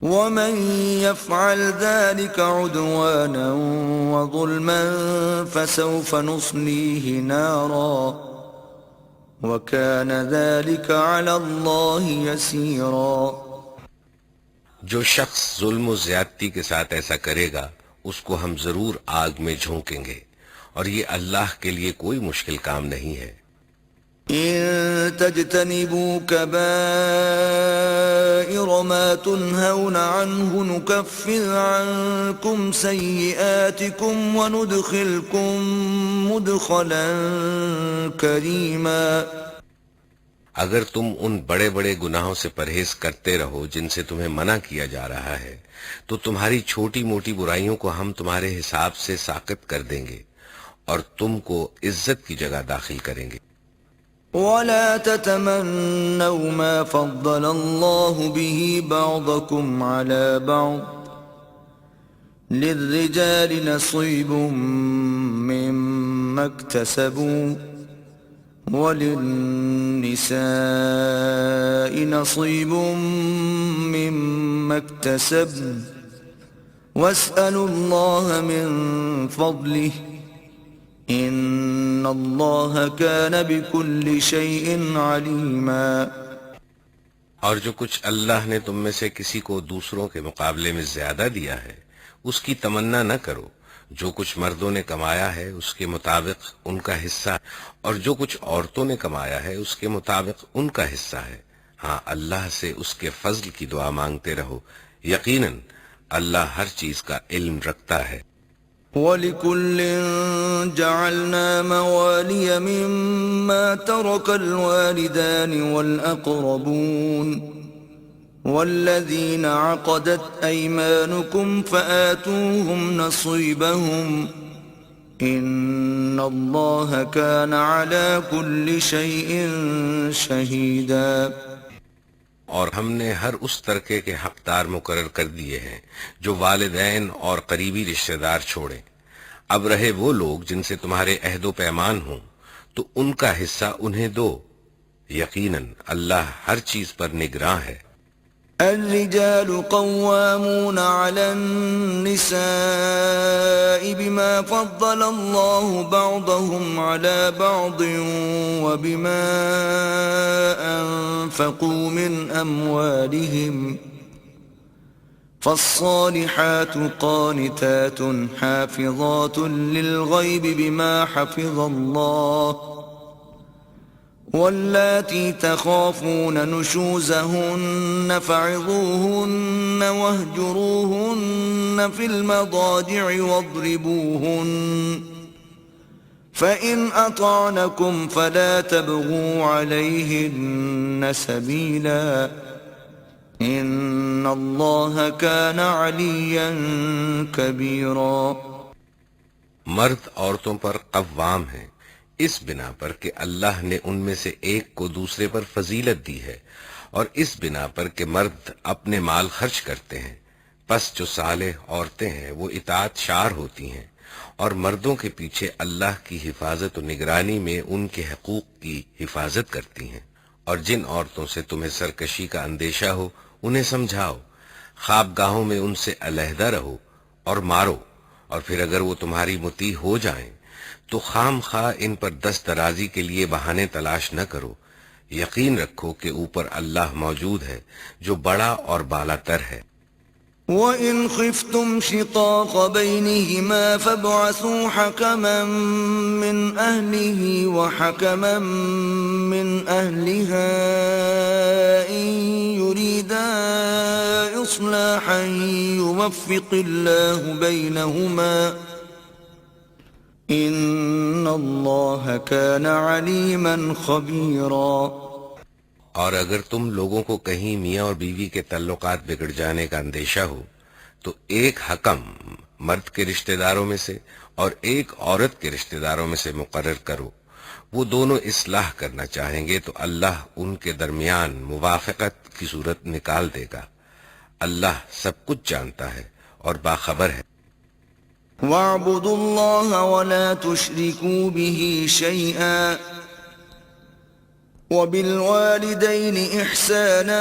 ومن يفعل ذلك عدوانا وظلما فسوف نصليه نارا وكان ذلك على الله يسيرا۔ جو شخص ظلم و زیادتی کے ساتھ ایسا کرے گا اس کو ہم ضرور آگ میں جھونکیں گے، اور یہ اللہ کے لیے کوئی مشکل کام نہیں ہے۔ إن تجتنبوا كبائر ما تنهون عنه نكفر عنكم سيئاتكم وندخلكم مدخلا كريما۔ اگر تم ان بڑے بڑے گناہوں سے پرہیز کرتے رہو جن سے تمہیں منع کیا جا رہا ہے، تو تمہاری چھوٹی موٹی برائیوں کو ہم تمہارے حساب سے ساقط کر دیں گے اور تم کو عزت کی جگہ داخل کریں گے۔ ولا تتمنوا ما فضل الله به بعضكم على بعض للرجال نصيب مما اكتسبوا وللنساء نصيب مما اكتسبن واسألوا الله من فضله ان اللہ کان بکل شیء علیما۔ اور جو کچھ اللہ نے تم میں سے کسی کو دوسروں کے مقابلے میں زیادہ دیا ہے اس کی تمنا نہ کرو۔ جو کچھ مردوں نے کمایا ہے اس کے مطابق ان کا حصہ، اور جو کچھ عورتوں نے کمایا ہے اس کے مطابق ان کا حصہ ہے۔ ہاں، اللہ سے اس کے فضل کی دعا مانگتے رہو، یقیناً اللہ ہر چیز کا علم رکھتا ہے۔ وَلِكُلٍّ جَعَلْنَا مَوَالِيَ مِمَّا تَرَكَ الْوَالِدَانِ وَالْأَقْرَبُونَ وَالَّذِينَ عَقَدَتْ أَيْمَانُكُمْ فَآتُوهُمْ نَصِيبَهُمْ إِنَّ اللَّهَ كَانَ عَلَى كُلِّ شَيْءٍ شَهِيدًا۔ اور ہم نے ہر اس ترکے کے حقدار مقرر کر دیے ہیں جو والدین اور قریبی رشتہ دار چھوڑیں۔ اب رہے وہ لوگ جن سے تمہارے عہد و پیمان ہوں تو ان کا حصہ انہیں دو، یقیناً اللہ ہر چیز پر نگراں ہے۔ الرجال قوامون على النساء بما فضل الله بعضهم على بعض وبما أنفقوا من أموالهم فالصالحات قانتات حافظات للغيب بما حفظ الله واللاتي تخافون نشوزهن فعظوهن واهجروهن في المضاجع واضربوهن فإن أطعنكم فلا تبغوا عليهن سبيلا إن الله كان عليا كبيرا۔ مرد عورتوں پر قوام ہیں اس بنا پر کہ اللہ نے ان میں سے ایک کو دوسرے پر فضیلت دی ہے، اور اس بنا پر کہ مرد اپنے مال خرچ کرتے ہیں، پس جو صالح عورتیں ہیں وہ اطاعت شار ہوتی ہیں اور مردوں کے پیچھے اللہ کی حفاظت و نگرانی میں ان کے حقوق کی حفاظت کرتی ہیں۔ اور جن عورتوں سے تمہیں سرکشی کا اندیشہ ہو انہیں سمجھاؤ، خوابگاہوں میں ان سے علیحدہ رہو اور مارو، اور پھر اگر وہ تمہاری مطیع ہو جائیں تو خام خواہ ان پر دست درازی کے لیے بہانے تلاش نہ کرو، یقین رکھو کہ اوپر اللہ موجود ہے جو بڑا اور بالا تر ہے۔ وَإِنْ خِفْتُمْ شِقَاقَ بَيْنِهِمَا فَابْعَثُوا حَكَمًا مِّنْ أَهْلِهِ وَحَكَمًا مِّنْ أَهْلِهَا إِنْ يُرِيدَا إِصْلَاحًا يُوَفِّقِ اللَّهُ بَيْنَهُمَا ان اللہ کان علیما خبیرا۔ اور اگر تم لوگوں کو کہیں میاں اور بیوی کے تعلقات بگڑ جانے کا اندیشہ ہو تو ایک حکم مرد کے رشتہ داروں میں سے اور ایک عورت کے رشتہ داروں میں سے مقرر کرو، وہ دونوں اصلاح کرنا چاہیں گے تو اللہ ان کے درمیان موافقت کی صورت نکال دے گا۔ اللہ سب کچھ جانتا ہے اور باخبر ہے۔ وَاعْبُدُوا اللَّهَ وَلَا تُشْرِكُوا بِهِ شَيْئًا وبالوالدين إحسانا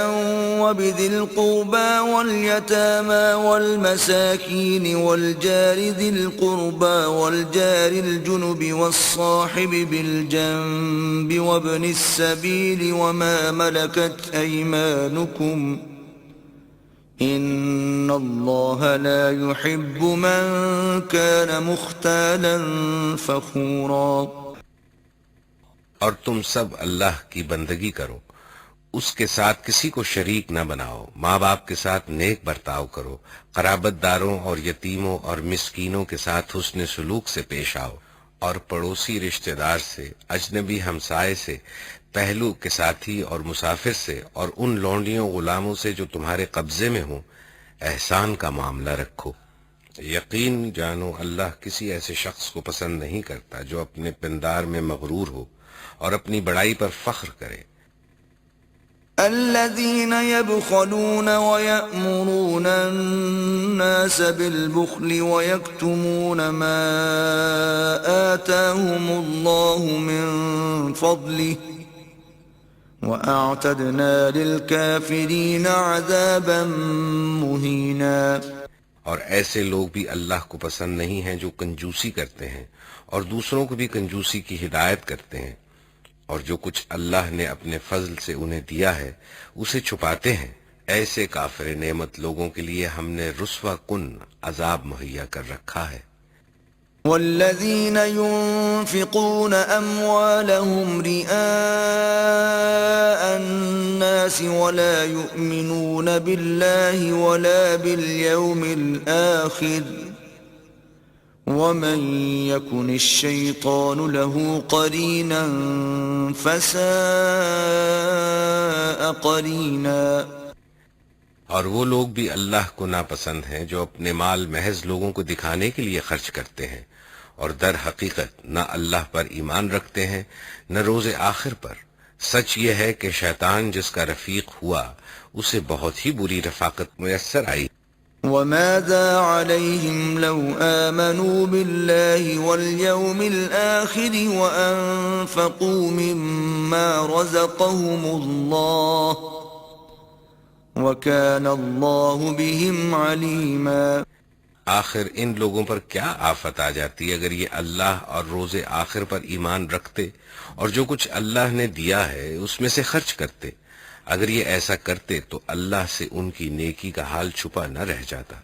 وبذي القربى واليتامى والمساكين والجار ذي القربى والجار الجنب والصاحب بالجنب وابن السبيل وما ملكت أيمانكم إن الله لا يحب من كان مختالا فخورا. اور تم سب اللہ کی بندگی کرو، اس کے ساتھ کسی کو شریک نہ بناؤ، ماں باپ کے ساتھ نیک برتاؤ کرو، قرابت داروں اور یتیموں اور مسکینوں کے ساتھ حسن سلوک سے پیش آؤ، اور پڑوسی رشتہ دار سے، اجنبی ہمسائے سے، پہلو کے ساتھی اور مسافر سے، اور ان لونڈیوں غلاموں سے جو تمہارے قبضے میں ہوں احسان کا معاملہ رکھو. یقین جانو اللہ کسی ایسے شخص کو پسند نہیں کرتا جو اپنے پندار میں مغرور ہو اور اپنی بڑائی پر فخر کرے. الذين يبخلون ويأمرون الناس بالبخل ويكتمون ما آتاهم الله من فضله وأعتدنا للكافرين عذابا مهينا. اور ایسے لوگ بھی اللہ کو پسند نہیں ہیں جو کنجوسی کرتے ہیں اور دوسروں کو بھی کنجوسی کی ہدایت کرتے ہیں، اور جو کچھ اللہ نے اپنے فضل سے انہیں دیا ہے اسے چھپاتے ہیں. ایسے کافر نعمت لوگوں کے لیے ہم نے رسوا کن عذاب مہیا کر رکھا ہے. والذين ينفقون أموالهم رئاء الناس ولا يؤمنون بالله ولا باليوم الآخر ومن يكن الشيطان له قرينا فساء قرينا. اور وہ لوگ بھی اللہ کو ناپسند ہیں جو اپنے مال محض لوگوں کو دکھانے کے لیے خرچ کرتے ہیں اور در حقیقت نہ اللہ پر ایمان رکھتے ہیں نہ روز آخر پر. سچ یہ ہے کہ شیطان جس کا رفیق ہوا اسے بہت ہی بری رفاقت میسر آئی. وماذا عليهم لو آمنوا بالله واليوم الآخر وأنفقوا مما رزقهم الله وَكَانَ اللَّهُ بِهِمْ عَلِيمًا. آخر ان لوگوں پر کیا آفت آ جاتی اگر یہ اللہ اور روز آخر پر ایمان رکھتے اور جو کچھ اللہ نے دیا ہے اس میں سے خرچ کرتے. اگر یہ ایسا کرتے تو اللہ سے ان کی نیکی کا حال چھپا نہ رہ جاتا.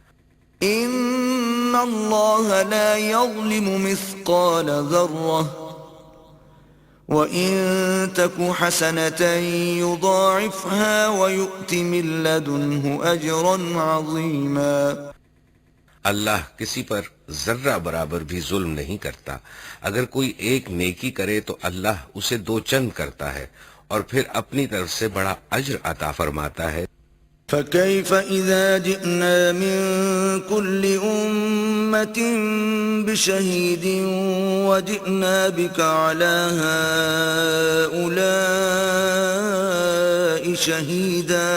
إِنَّ اللَّهَ لَا يَظْلِمُ مِثْقَالَ ذَرَّةٍ وَإِن تَكُ حَسَنَةً يُضَاعِفْهَا وَيُؤْتِ مِن لَّدُنْهُ أَجْرًا عَظِيمًا. اللہ کسی پر ذرہ برابر بھی ظلم نہیں کرتا. اگر کوئی ایک نیکی کرے تو اللہ اسے دو چند کرتا ہے اور پھر اپنی طرف سے بڑا اجر عطا فرماتا ہے. فَكَيْفَ إِذَا جِئْنَا مِن كُلِّ أُمَّةٍ بِشَهِيدٍ وَجِئْنَا بِكَ عَلَى هَؤُلَاءِ شَهِيدًا.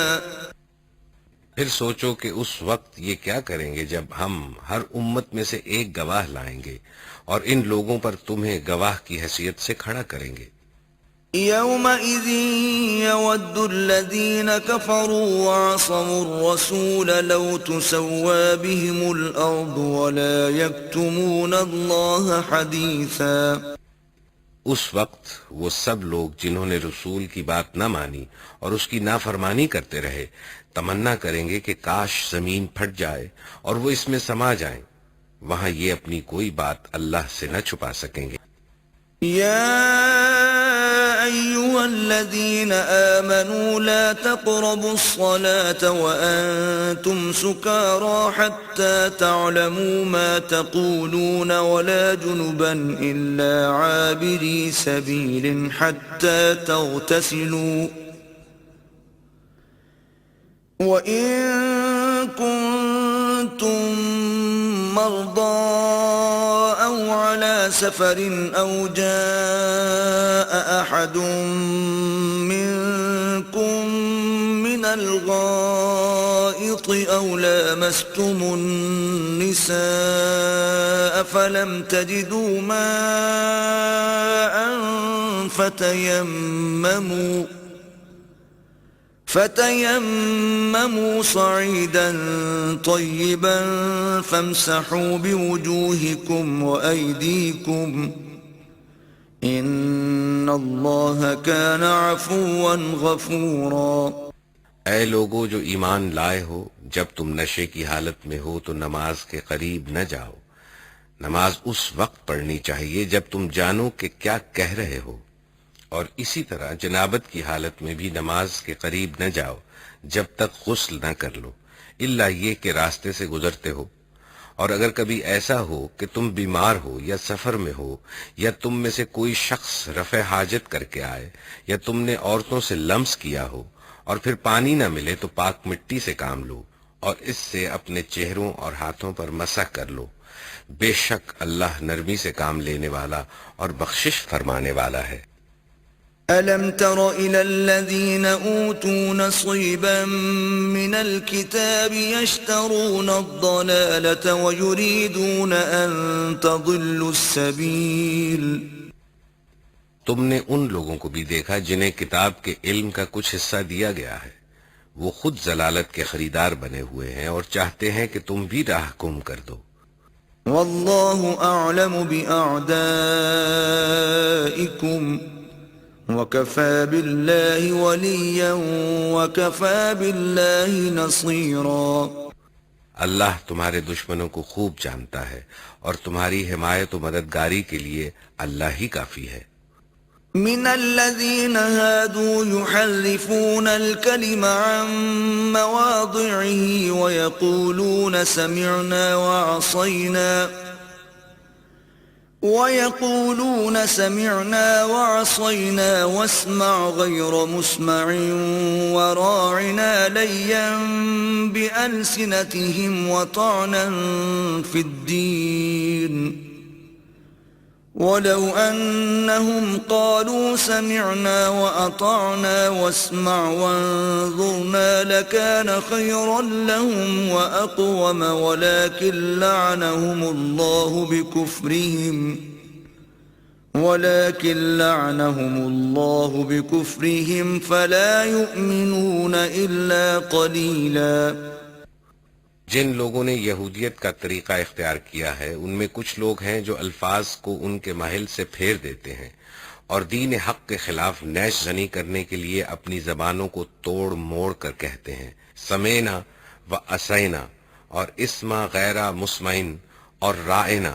پھر سوچو کہ اس وقت یہ کیا کریں گے جب ہم ہر امت میں سے ایک گواہ لائیں گے اور ان لوگوں پر تمہیں گواہ کی حیثیت سے کھڑا کریں گے. يَوْمَئِذٍ يَوَدُّ الَّذِينَ كَفَرُوا وَعَصَوُا الرَّسُولَ لَوْ تُسَوَّىٰ بِهِمُ الْأَرْضُ وَلَا يَكْتُمُونَ اللَّهَ حَدِيثًا. اس وقت وہ سب لوگ جنہوں نے رسول کی بات نہ مانی اور اس کی نافرمانی کرتے رہے تمنا کریں گے کہ کاش زمین پھٹ جائے اور وہ اس میں سما جائیں. وہاں یہ اپنی کوئی بات اللہ سے نہ چھپا سکیں گے. يا أيها الذين آمنوا لا تقربوا الصلاة وأنتم سكارى حتى تعلموا ما تقولون ولا جنبا إلا عابري سبيل حتى تغتسلوا وإن كنتم مرضى أو على سفر أو جاء أحد منكم من الغائط أو لامستم النساء فلم تجدوا ماء فتيمموا صعيدا طيبا فامسحوا بوجوهكم وأيديكم إن الله كان عفوا غفورا۔ اے لوگو جو ایمان لائے ہو، جب تم نشے کی حالت میں ہو تو نماز کے قریب نہ جاؤ۔ نماز اس وقت پڑھنی چاہیے جب تم جانو کہ کیا کہہ رہے ہو، اور اسی طرح جنابت کی حالت میں بھی نماز کے قریب نہ جاؤ جب تک غسل نہ کر لو، الا یہ کہ راستے سے گزرتے ہو۔ اور اگر کبھی ایسا ہو کہ تم بیمار ہو یا سفر میں ہو، یا تم میں سے کوئی شخص رفع حاجت کر کے آئے، یا تم نے عورتوں سے لمس کیا ہو اور پھر پانی نہ ملے تو پاک مٹی سے کام لو اور اس سے اپنے چہروں اور ہاتھوں پر مسح کر لو۔ بے شک اللہ نرمی سے کام لینے والا اور بخشش فرمانے والا ہے۔ أَلَمْ تَرَ إِلَى الَّذِينَ أُوتُوا نَصِيبًا مِّنَ الْكِتَابِ يَشْتَرُونَ الضَّلَالَةَ وَيُرِيدُونَ أَن تَضِلُّوا السَّبِيلَ۔ تم نے ان لوگوں کو بھی دیکھا جنہیں کتاب کے علم کا کچھ حصہ دیا گیا ہے، وہ خود ضلالت کے خریدار بنے ہوئے ہیں اور چاہتے ہیں کہ تم بھی راہ گم کر دو۔ وَاللَّهُ أَعْلَمُ بِأَعْدَائِكُمْ وَكَفَى بِاللَّهِ وَلِيًّا وَكَفَى بِاللَّهِ نَصِيرًا۔ اللہ تمہارے دشمنوں کو خوب جانتا ہے اور تمہاری حمایت و مددگاری کے لیے اللہ ہی کافی ہے۔ من الذين هادوا يحرفون الكلم عن مواضعه ويقولون سمعنا وعصينا واسمع غير مسمع وراعنا ليا بألسنتهم وطعنا في الدين ولو أنهم قالوا سمعنا وأطعنا واسمع وانظرنا لكان خيرا لهم وأقوم ولكن لعنهم الله بكفرهم فلا يؤمنون إلا قليلا۔ جن لوگوں نے یہودیت کا طریقہ اختیار کیا ہے ان میں کچھ لوگ ہیں جو الفاظ کو ان کے محل سے پھیر دیتے ہیں اور دین حق کے خلاف نیش زنی کرنے کے لیے اپنی زبانوں کو توڑ موڑ کر کہتے ہیں سمینا و اسینا اور اسما غیر مسمعن اور رائنا،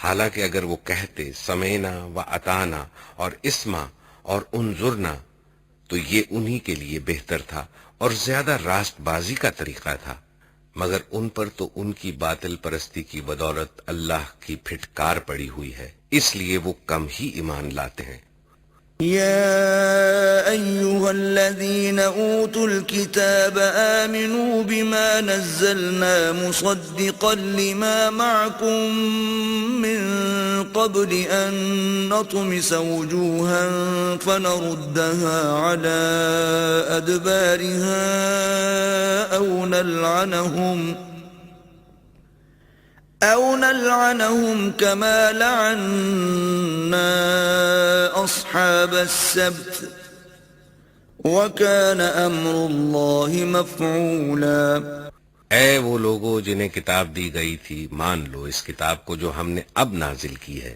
حالانکہ اگر وہ کہتے سمینا و اطانا اور اسما اور انظرنا تو یہ انہی کے لیے بہتر تھا اور زیادہ راست بازی کا طریقہ تھا، مگر ان پر تو ان کی باطل پرستی کی بدولت اللہ کی پھٹکار پڑی ہوئی ہے، اس لیے وہ کم ہی ایمان لاتے ہیں۔ يا أيها الذين أوتوا الكتاب آمنوا بما نزلنا مصدقا لما معكم من قبل أن نطمس وجوها فنردها على أدبارها أو نلعنهم كما لعنا أصحاب السبت وكان أمر الله مفعولا۔ اے وہ لوگو جنہیں کتاب دی گئی تھی، مان لو اس کتاب کو جو ہم نے اب نازل کی ہے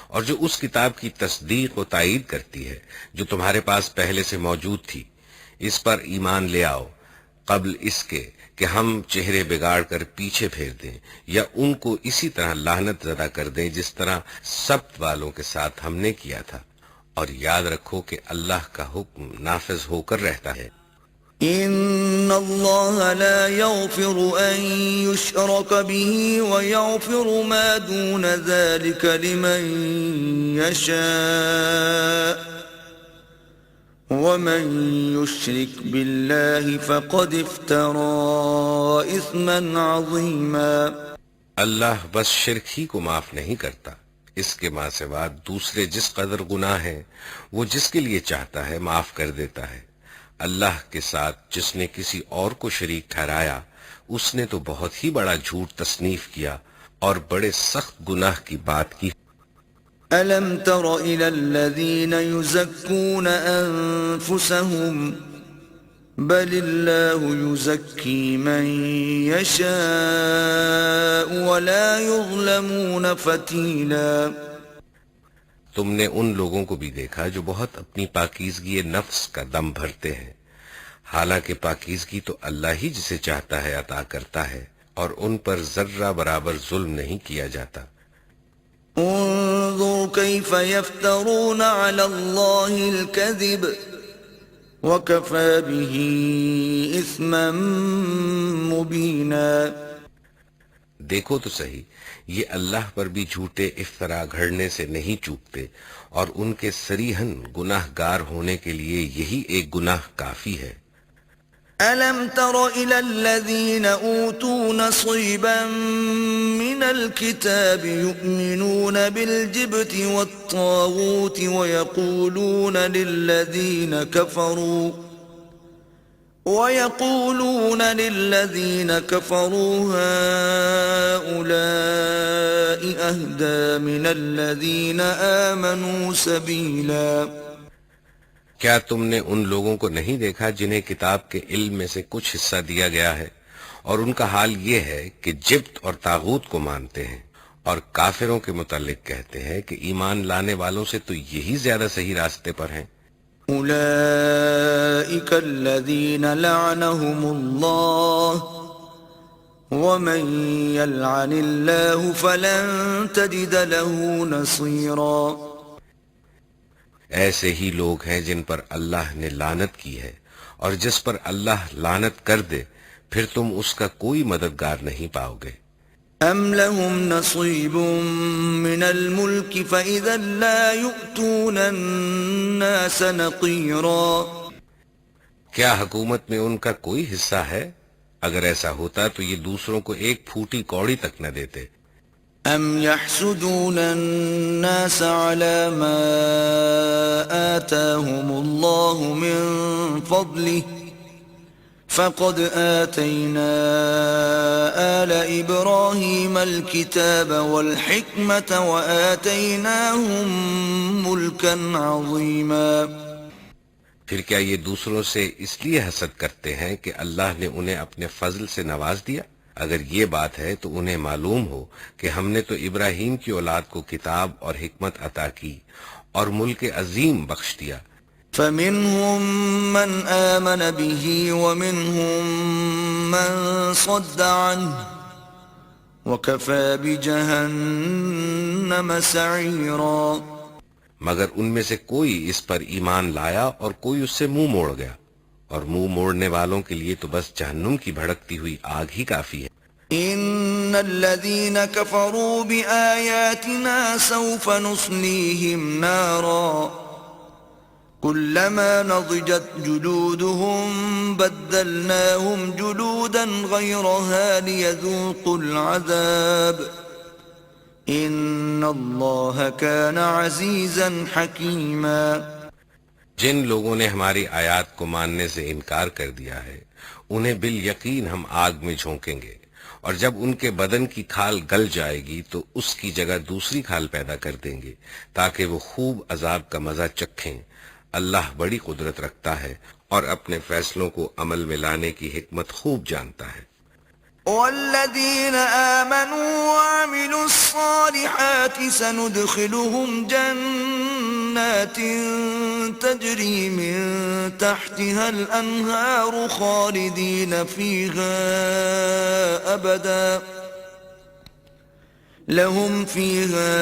اور جو اس کتاب کی تصدیق و تائید کرتی ہے جو تمہارے پاس پہلے سے موجود تھی، اس پر ایمان لے آؤ قبل اس کے کہ ہم چہرے بگاڑ کر پیچھے پھیر دیں یا ان کو اسی طرح لعنت زدہ کر دیں جس طرح سبت والوں کے ساتھ ہم نے کیا تھا، اور یاد رکھو کہ اللہ کا حکم نافذ ہو کر رہتا ہے۔ ان اللہ لا یغفر ان یشرک به ویغفر ما دون ذلك لمن یشاء ومن يشرك بالله فقد افترى اثما عظيما۔ اللہ بس شرک ہی کو معاف نہیں کرتا، اس کے ماں سوا دوسرے جس قدر گناہ ہیں وہ جس کے لیے چاہتا ہے معاف کر دیتا ہے۔ اللہ کے ساتھ جس نے کسی اور کو شریک ٹھہرایا اس نے تو بہت ہی بڑا جھوٹ تصنیف کیا اور بڑے سخت گناہ کی بات کی۔ أَلَمْ تَرَ إِلَى الَّذِينَ يُزَكُّونَ أَنفُسَهُمْ بَلِ اللَّهُ يُزَكِّي مَن يَشَاءُ وَلَا يُظْلَمُونَ فَتِيلًا۔ تم نے ان لوگوں کو بھی دیکھا جو بہت اپنی پاکیزگی نفس کا دم بھرتے ہیں، حالانکہ پاکیزگی تو اللہ ہی جسے چاہتا ہے عطا کرتا ہے، اور ان پر ذرہ برابر ظلم نہیں کیا جاتا۔ انظر كيف يفترون على الله الكذب وكفى به إثما مبينا۔ دیکھو تو صحیح، یہ اللہ پر بھی جھوٹے افطرا گھڑنے سے نہیں چوکتے، اور ان کے صریحاً گناہ گار ہونے کے لیے یہی ایک گناہ کافی ہے۔ أَلَمْ تَرَ إِلَى الَّذِينَ أُوتُوا نَصِيبًا مِنَ الْكِتَابِ يُؤْمِنُونَ بِالْجِبْتِ وَالطَّاغُوتِ وَيَقُولُونَ لِلَّذِينَ كَفَرُوا هَؤُلَاءِ أَهْدَىٰ مِنَ الَّذِينَ آمَنُوا سَبِيلًا۔ کیا تم نے ان لوگوں کو نہیں دیکھا جنہیں کتاب کے علم میں سے کچھ حصہ دیا گیا ہے، اور ان کا حال یہ ہے کہ جبت اور طاغوت کو مانتے ہیں، اور کافروں کے متعلق کہتے ہیں کہ ایمان لانے والوں سے تو یہی زیادہ صحیح راستے پر ہیں۔ أولئك الذين لعنهم الله ومن يلعن الله فلن تجد له نصيرا۔ ایسے ہی لوگ ہیں جن پر اللہ نے لعنت کی ہے، اور جس پر اللہ لعنت کر دے پھر تم اس کا کوئی مددگار نہیں پاؤ گے۔ أم لهم نصيب من الملك فإذا لا يؤتون الناس نقيرا۔ کیا حکومت میں ان کا کوئی حصہ ہے؟ اگر ایسا ہوتا تو یہ دوسروں کو ایک پھوٹی کوڑی تک نہ دیتے۔ أم يحسدون الناس على ما آتاهم الله من فضله فقد آتينا آل إبراهيم الكتاب والحكمة وآتيناهم ملكا عظيما۔ پھر کیا یہ دوسروں سے اس لیے حسد کرتے ہیں کہ اللہ نے انہیں اپنے فضل سے نواز دیا؟ اگر یہ بات ہے تو انہیں معلوم ہو کہ ہم نے تو ابراہیم کی اولاد کو کتاب اور حکمت عطا کی اور ملک عظیم بخش دیا۔ فمنهم من آمن به ومنهم من صد عنه وكفى بجهنم سعيرا۔ مگر ان میں سے کوئی اس پر ایمان لایا اور کوئی اس سے منہ موڑ گیا، اور منہ موڑنے والوں کے لیے تو بس جہنم کی بھڑکتی ہوئی آگ ہی کافی ہے۔ ان الذين كفروا بآياتنا سوف نصليهم نارا كلما نضجت جلودهم بدلناهم جلودا غيرها ليذوقوا العذاب ان الله كان عزيزا حكيما۔ جن لوگوں نے ہماری آیات کو ماننے سے انکار کر دیا ہے انہیں بالیقین ہم آگ میں جھونکیں گے، اور جب ان کے بدن کی کھال گل جائے گی تو اس کی جگہ دوسری کھال پیدا کر دیں گے تاکہ وہ خوب عذاب کا مزہ چکھیں۔ اللہ بڑی قدرت رکھتا ہے اور اپنے فیصلوں کو عمل میں لانے کی حکمت خوب جانتا ہے۔ والذين آمنوا وعملوا الصالحات سندخلهم جنات تجري من تحتها الأنهار خالدين فيها أبدا لهم فيها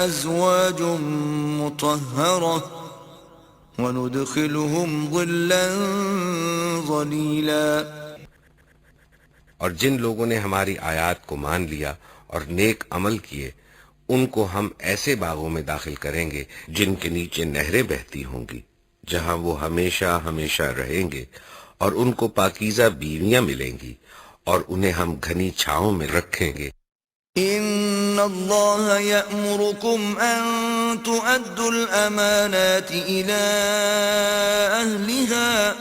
أزواج مطهرة وندخلهم ظلا ظليلا۔ اور جن لوگوں نے ہماری آیات کو مان لیا اور نیک عمل کیے ان کو ہم ایسے باغوں میں داخل کریں گے جن کے نیچے نہریں بہتی ہوں گی، جہاں وہ ہمیشہ ہمیشہ رہیں گے، اور ان کو پاکیزہ بیویاں ملیں گی اور انہیں ہم گھنی چھاؤں میں رکھیں گے۔ ان اللہ یأمرکم ان تؤدوا الامانات الى اہلها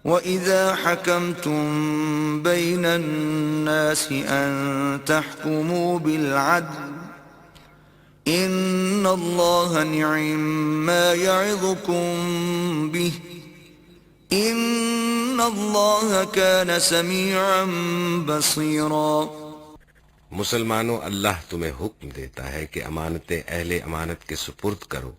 وَإِذَا حَكَمْتُمْ بَيْنَ النَّاسِ أَن تَحْكُمُوا بِالْعَدْلِ إِنَّ اللَّهَ نِعِمَّا يَعِظُكُمْ بِهِ إِنَّ اللَّهَ كَانَ سَمِيعًا بَصِيرًا۔ مسلمانوں، اللہ تمہیں حکم دیتا ہے کہ امانتیں اہل امانت کے سپرد کرو،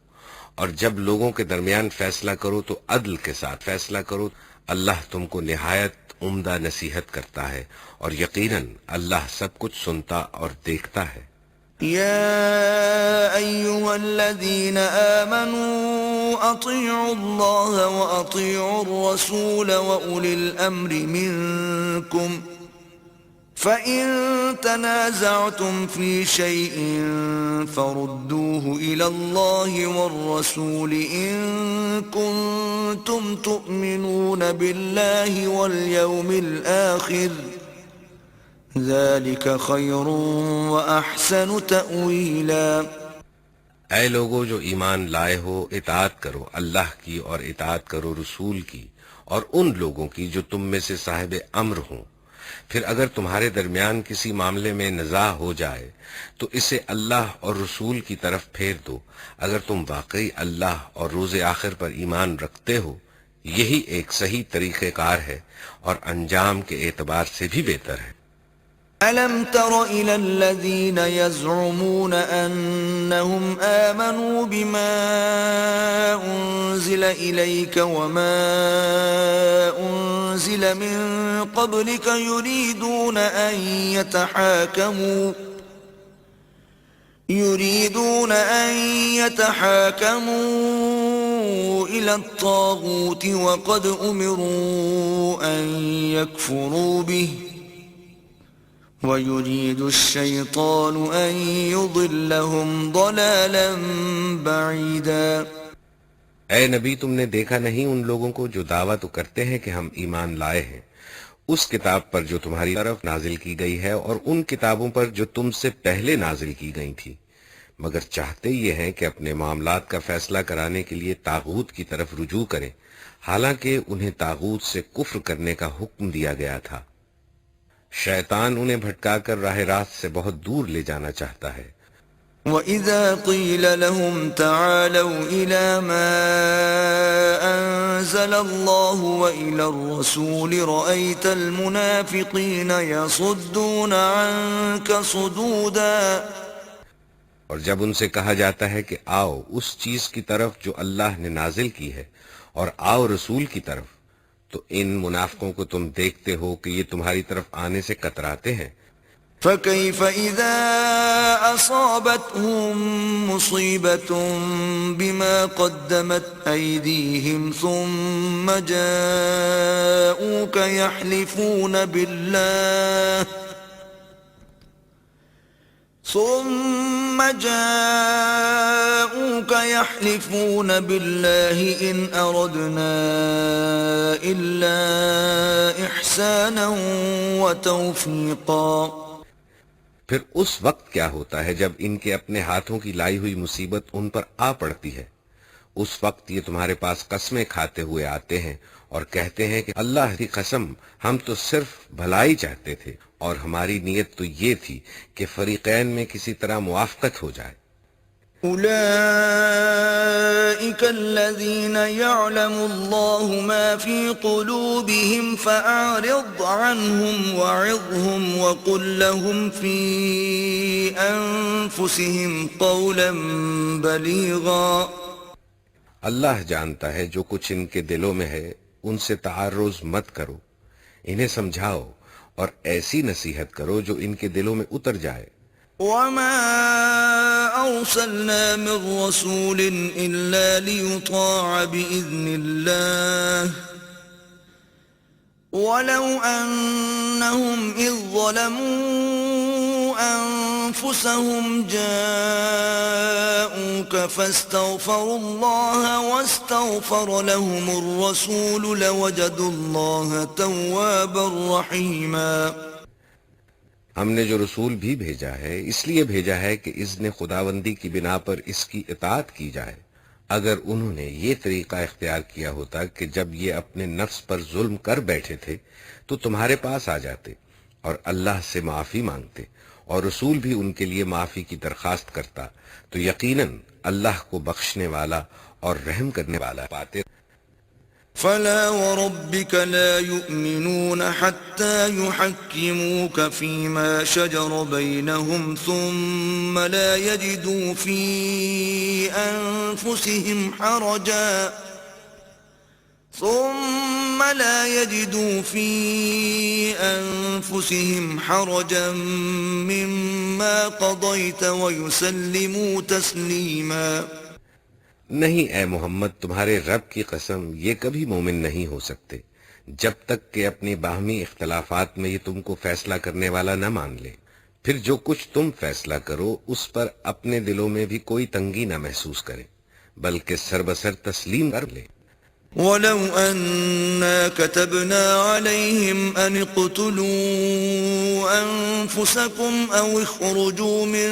اور جب لوگوں کے درمیان فیصلہ کرو تو عدل کے ساتھ فیصلہ کرو۔ اللہ تم کو نہایت عمدہ نصیحت کرتا ہے، اور یقیناً اللہ سب کچھ سنتا اور دیکھتا ہے۔ يا أيها الذين آمنوا أطيعوا الله وأطيعوا الرسول وأولي الأمر منكم فإن تنازعتم في شيء فردوه إلى الله والرسول إن كنتم تؤمنون بالله واليوم الآخر ذلك خير وأحسن تأويلا۔ اے لوگو جو ایمان لائے ہو، اطاعت کرو اللہ کی اور اطاعت کرو رسول کی اور ان لوگوں کی جو تم میں سے صاحب امر ہوں۔ پھر اگر تمہارے درمیان کسی معاملے میں نزاع ہو جائے تو اسے اللہ اور رسول کی طرف پھیر دو، اگر تم واقعی اللہ اور روز آخر پر ایمان رکھتے ہو۔ یہی ایک صحیح طریقہ کار ہے اور انجام کے اعتبار سے بھی بہتر ہے۔ أَلَمْ تَرَ إِلَى الَّذِينَ يَزْعُمُونَ أَنَّهُمْ آمَنُوا بِمَا أُنزِلَ إِلَيْكَ وَمَا أُنزِلَ مِن قَبْلِكَ يُرِيدُونَ أَن يَتَحَاكَمُوا إِلَى الطَّاغُوتِ وَقَدْ أُمِرُوا أَن يَكْفُرُوا بِهِ وَيُرِيدُ الشَّيْطَانُ أَن يُضِلَّهُمْ ضَلَالًا بَعِيدًا۔ اے نبی، تم نے دیکھا نہیں ان لوگوں کو جو دعویٰ تو کرتے ہیں کہ ہم ایمان لائے ہیں اس کتاب پر جو تمہاری طرف نازل کی گئی ہے اور ان کتابوں پر جو تم سے پہلے نازل کی گئی تھی، مگر چاہتے یہ ہیں کہ اپنے معاملات کا فیصلہ کرانے کے لیے طاغوت کی طرف رجوع کریں، حالانکہ انہیں طاغوت سے کفر کرنے کا حکم دیا گیا تھا۔ شیطان انہیں بھٹکا کر راہ راست سے بہت دور لے جانا چاہتا ہے۔ وَإِذَا قِيلَ لَهُمْ تَعَالَوْا إِلَى مَا أَنزَلَ اللَّهُ وَإِلَى الرَّسُولِ رَأَيْتَ الْمُنَافِقِينَ يَصُدُّونَ عَنكَ صُدُودًا۔ اور جب ان سے کہا جاتا ہے کہ آؤ اس چیز کی طرف جو اللہ نے نازل کی ہے اور آؤ رسول کی طرف، تو ان منافقوں کو تم دیکھتے ہو کہ یہ تمہاری طرف آنے سے کتراتے ہیں۔ فَكَيْفَ إِذَا أَصَابَتْهُم مُّصِيبَةٌ بِمَا قَدَّمَتْ أَيْدِيهِمْ ثُمَّ جاءوك يحلفون بالله إن أردنا إلا إحسانا وتوفيقا۔ پھر اس وقت کیا ہوتا ہے جب ان کے اپنے ہاتھوں کی لائی ہوئی مصیبت ان پر آ پڑتی ہے؟ اس وقت یہ تمہارے پاس قسمیں کھاتے ہوئے آتے ہیں اور کہتے ہیں کہ اللہ کی قسم ہم تو صرف بھلائی چاہتے تھے اور ہماری نیت تو یہ تھی کہ فریقین میں کسی طرح موافقت ہو جائے۔ أولئك الذين يعلم الله ما في قلوبهم فأعرض عنهم وعظهم وقل لهم في أنفسهم قولا بليغا۔ اللہ جانتا ہے جو کچھ ان کے دلوں میں ہے، ان سے تعرض مت کرو، انہیں سمجھاؤ اور ایسی نصیحت کرو جو ان کے دلوں میں اتر جائے۔ وما أرسلنا من رسول إلا ليطاع بإذن الله ولو أنهم إذ ظلموا أنفسهم جاءوك فاستغفروا الله واستغفر لهم الرسول لوجدوا الله توابا رحيما۔ ہم نے جو رسول بھی بھیجا ہے اس لیے بھیجا ہے کہ اذن خداوندی کی بنا پر اس کی اطاعت کی جائے۔ اگر انہوں نے یہ طریقہ اختیار کیا ہوتا کہ جب یہ اپنے نفس پر ظلم کر بیٹھے تھے تو تمہارے پاس آ جاتے اور اللہ سے معافی مانگتے اور رسول بھی ان کے لیے معافی کی درخواست کرتا تو یقیناً اللہ کو بخشنے والا اور رحم کرنے والا پاتے. فلا وربك لا يؤمنون حتى يحكموك فيما شجر بينهم ثم لا يجدوا في أنفسهم حرجا مما قضيت ويسلموا تسليما. نہیں اے محمد، تمہارے رب کی قسم یہ کبھی مومن نہیں ہو سکتے جب تک کہ اپنی باہمی اختلافات میں یہ تم کو فیصلہ کرنے والا نہ مان لے. پھر جو کچھ تم فیصلہ کرو اس پر اپنے دلوں میں بھی کوئی تنگی نہ محسوس کرے بلکہ سربسر تسلیم کر لے. ولو أنا كتبنا عليهم أن اقتلوا أنفسكم أو اخرجوا من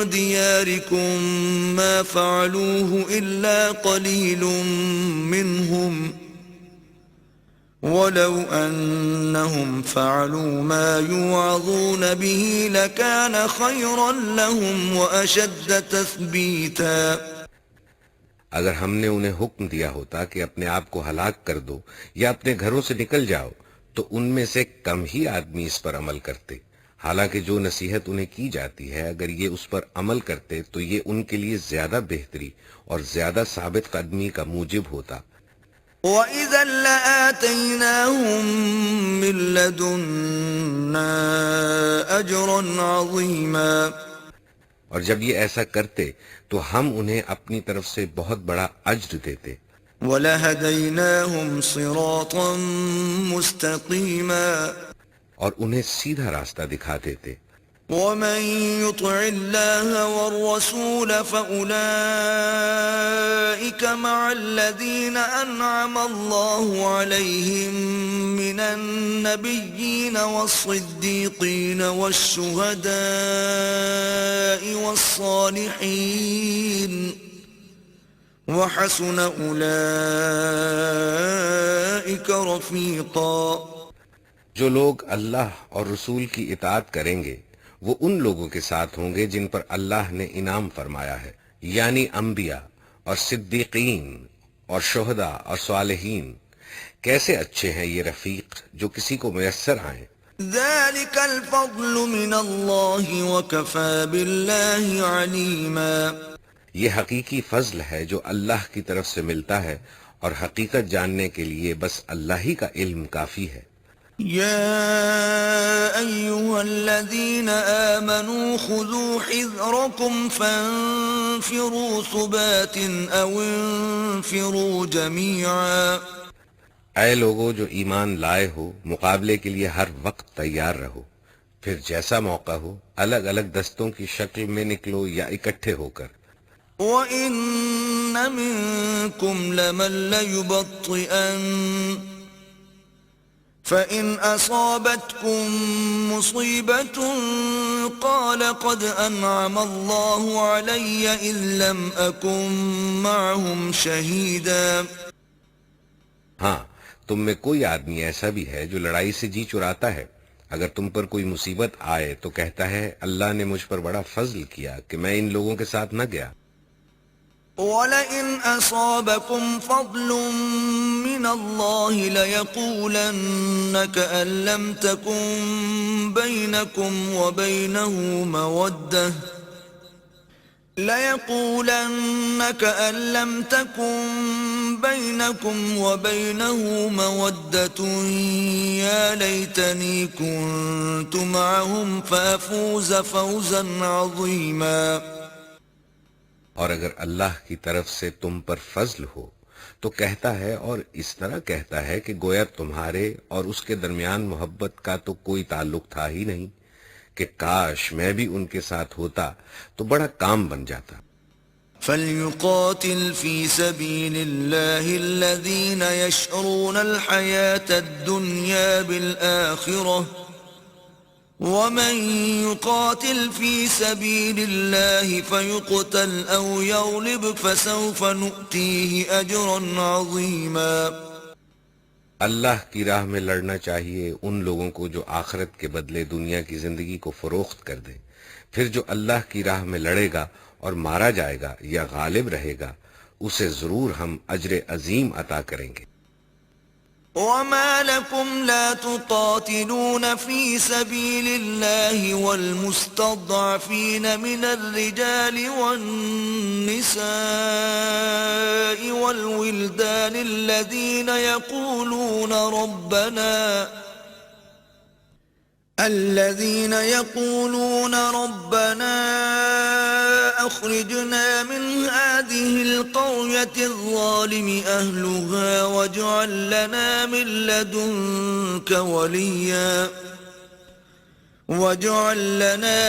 دياركم ما فعلوه إلا قليل منهم ولو أنهم فعلوا ما يوعظون به لكان خيرا لهم وأشد تثبيتا. اگر ہم نے انہیں حکم دیا ہوتا کہ اپنے آپ کو ہلاک کر دو یا اپنے گھروں سے نکل جاؤ تو ان میں سے کم ہی آدمی اس پر عمل کرتے، حالانکہ جو نصیحت انہیں کی جاتی ہے اگر یہ اس پر عمل کرتے تو یہ ان کے لیے زیادہ بہتری اور زیادہ ثابت قدمی کا موجب ہوتا. وَإِذًا لَآتَيْنَاهُمْ مِن لَّدُنَّا أَجْرًا عَظِيمًا. اور جب یہ ایسا کرتے تو ہم انہیں اپنی طرف سے بہت بڑا اجر دیتے. وَلَهَدَيْنَاهُمْ صِرَاطًا مُسْتَقِيمًا. اور انہیں سیدھا راستہ دکھاتے تھے. وَمَن يُطِعِ اللَّهَ وَالرَّسُولَ فَأُولَئِكَ مَعَ الَّذِينَ أَنْعَمَ اللَّهُ عَلَيْهِم مِّنَ النَّبِيِّينَ وَالصِّدِّيقِينَ وَالشُّهَدَاءِ وَالصَّالِحِينَ وَحَسُنَ أُولَئِكَ رَفِيقًا. جو لوگ اللہ اور رسول کی اطاعت کریں گے وہ ان لوگوں کے ساتھ ہوں گے جن پر اللہ نے انعام فرمایا ہے، یعنی انبیاء اور صدیقین اور شہداء اور صالحین. کیسے اچھے ہیں یہ رفیق جو کسی کو میسر آئیں. ذَلِكَ الْفَضْلُ مِنَ اللَّهِ وَكَفَى بِاللَّهِ عَلِيمًا. یہ حقیقی فضل ہے جو اللہ کی طرف سے ملتا ہے اور حقیقت جاننے کے لیے بس اللہ ہی کا علم کافی ہے. يا أيها الذين آمنوا خذوا حذركم فانفروا ثبات أو انفروا جميعا. اے لوگو جو ایمان لائے ہو، مقابلے کے لیے ہر وقت تیار رہو، پھر جیسا موقع ہو الگ الگ دستوں کی شکل میں نکلو یا اکٹھے ہو کر. وَإِنَّ مِنكُمْ لَمَن لَّيُبَطِّئَنَّ فَإِنْ أَصَابَتْكُمْ مُصِيبَةٌ قَالَ قَدْ أَنْعَمَ اللَّهُ عَلَيَّ إِذْ لَمْ أَكُنْ مَعَهُمْ شَهِيدًا. ہاں، تم میں کوئی آدمی ایسا بھی ہے جو لڑائی سے جی چراتا ہے، اگر تم پر کوئی مصیبت آئے تو کہتا ہے اللہ نے مجھ پر بڑا فضل کیا کہ میں ان لوگوں کے ساتھ نہ گیا. وَلَئِنْ أَصَابَكُمْ فَضْلٌ مِّنَ اللَّهِ لَيَقُولَنَّ كَأَن لَّمْ تَكُن بَيْنَكُمْ وَبَيْنَهُ مَوَدَّةٌ يَا لَيْتَنِي كُنتُ مَعَهُمْ فَأَفُوزَ فَوْزًا عَظِيمًا. اور اگر اللہ کی طرف سے تم پر فضل ہو تو کہتا ہے اور اس طرح کہتا ہے کہ گویا تمہارے اور اس کے درمیان محبت کا تو کوئی تعلق تھا ہی نہیں، کہ کاش میں بھی ان کے ساتھ ہوتا تو بڑا کام بن جاتا. فَلْيُقَاتِلْ فِي سَبِيلِ اللَّهِ الَّذِينَ يَشْرُونَ الْحَيَاةَ الدُّنْيَا بِالْآخِرَةِ ومن يقاتل في سبيل الله فيقتل أو يغلب فسوف نؤتيه أجرا عظيما. اللہ کی راہ میں لڑنا چاہیے ان لوگوں کو جو آخرت کے بدلے دنیا کی زندگی کو فروخت کر دیں. پھر جو اللہ کی راہ میں لڑے گا اور مارا جائے گا یا غالب رہے گا اسے ضرور ہم اجر عظیم عطا کریں گے. وما لكم لا تقاتلون في سبيل الله والمستضعفين من الرجال والنساء والولدان الذين يقولون ربنا أخرجنا من هذه القرية الظالم أهلها واجعل لنا من لدنك وليا واجعل لنا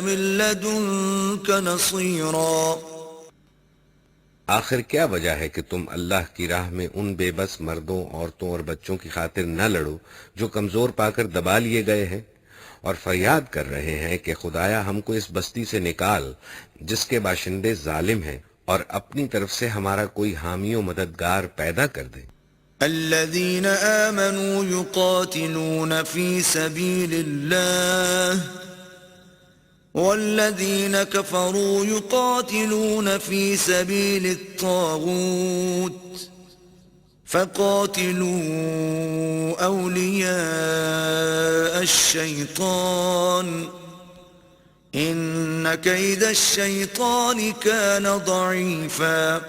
من لدنك نصيرا. آخر کیا وجہ ہے کہ تم اللہ کی راہ میں ان بے بس مردوں، عورتوں اور بچوں کی خاطر نہ لڑو جو کمزور پا کر دبا لیے گئے ہیں اور فریاد کر رہے ہیں کہ خدایا ہم کو اس بستی سے نکال جس کے باشندے ظالم ہیں اور اپنی طرف سے ہمارا کوئی حامی و مددگار پیدا کر دے. الذين آمنوا يقاتلون في سبيل الله والذين كفروا يقاتلون في سبيل الطاغوت فقاتلوا أولياء الشيطان إن كيد الشيطان كان ضعيفا.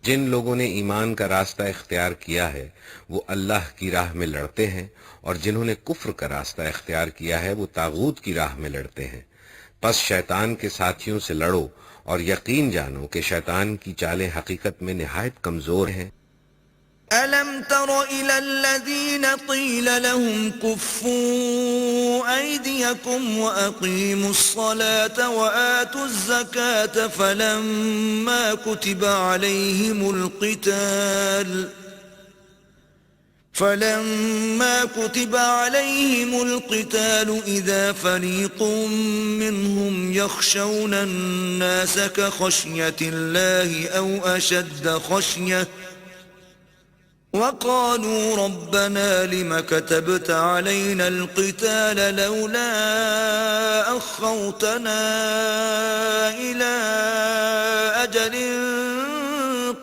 جن لوگوں نے ایمان کا راستہ اختیار کیا ہے وہ اللہ کی راہ میں لڑتے ہیں اور جنہوں نے کفر کا راستہ اختیار کیا ہے وہ طاغوت کی راہ میں لڑتے ہیں. پس شیطان کے ساتھیوں سے لڑو اور یقین جانو کہ شیطان کی چالیں حقیقت میں نہایت کمزور ہیں. أَلَمْ تَرَ إِلَى الَّذِينَ قِيلَ لَهُمْ كُفُّوا أَيْدِيَكُمْ وَأَقِيمُوا الصَّلَاةَ وَآتُوا الزَّكَاةَ فَلَمَّا كُتِبَ عَلَيْهِمُ الْقِتَالُ إِذَا فَرِيقٌ مِّنْهُمْ يَخْشَوْنَ النَّاسَ كَخَشْيَةِ اللَّهِ أَوْ أَشَدَّ خَشْيَةً وَقَالُوا رَبَّنَا لِمَ كَتَبْتَ عَلَيْنَا الْقِتَالَ لَوْلَا أَخَّرْتَنَا إِلَى أَجَلٍ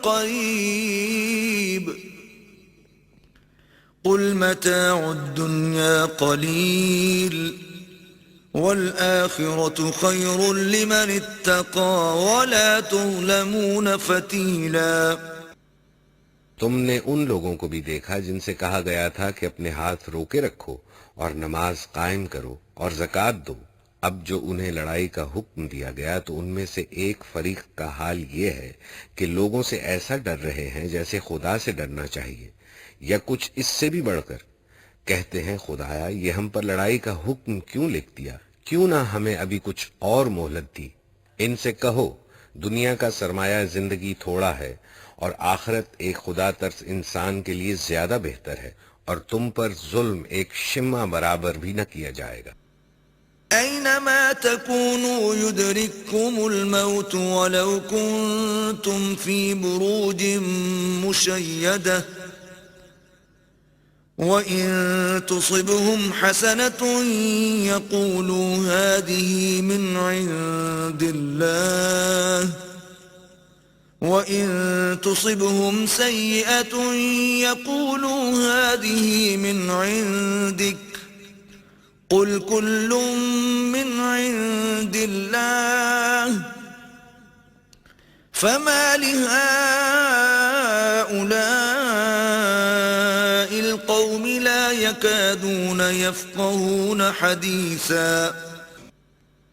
قَرِيبٍ قُلْ مَتَاعُ الدُّنْيَا قَلِيلٌ وَالْآخِرَةُ خَيْرٌ لِمَنِ اتَّقَى وَلَا تُظْلَمُونَ فَتِيلًا. تم نے ان لوگوں کو بھی دیکھا جن سے کہا گیا تھا کہ اپنے ہاتھ روکے رکھو اور نماز قائم کرو اور زکوٰۃ دو. اب جو انہیں لڑائی کا حکم دیا گیا تو ان میں سے ایک فریق کا حال یہ ہے کہ لوگوں سے ایسا ڈر رہے ہیں جیسے خدا سے ڈرنا چاہیے یا کچھ اس سے بھی بڑھ کر. کہتے ہیں خدایا یہ ہم پر لڑائی کا حکم کیوں لکھ دیا، کیوں نہ ہمیں ابھی کچھ اور مہلت دی. ان سے کہو دنیا کا سرمایہ زندگی تھوڑا ہے اور آخرت ایک خدا ترس انسان کے لیے زیادہ بہتر ہے اور تم پر ظلم ایک شمع برابر بھی نہ کیا جائے گا. أينما تكونوا يدرككم الموت ولو كنتم في بروج مشيدة وإن تصبهم حسنة يقولوا هذه من عند الله وَإِن تُصِبْهُمْ سَيِّئَةٌ يَقُولُوا هَذِهِ مِنْ عِنْدِكَ قُلْ كُلٌّ مِّنْ عِنْدِ اللَّهِ فَمَا لِهَٰؤُلَاءِ الْقَوْمِ لَا يَكَادُونَ يَفْقَهُونَ حَدِيثًا.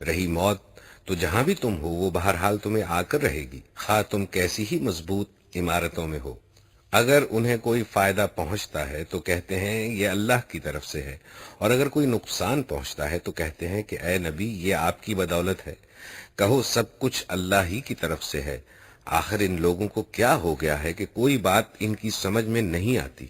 رہی موت تو جہاں بھی تم ہو وہ بہرحال تمہیں آ کر رہے گی، خواہ تم کیسی ہی مضبوط عمارتوں میں ہو. اگر انہیں کوئی فائدہ پہنچتا ہے تو کہتے ہیں یہ اللہ کی طرف سے ہے، اور اگر کوئی نقصان پہنچتا ہے تو کہتے ہیں کہ اے نبی یہ آپ کی بدولت ہے. کہو سب کچھ اللہ ہی کی طرف سے ہے. آخر ان لوگوں کو کیا ہو گیا ہے کہ کوئی بات ان کی سمجھ میں نہیں آتی.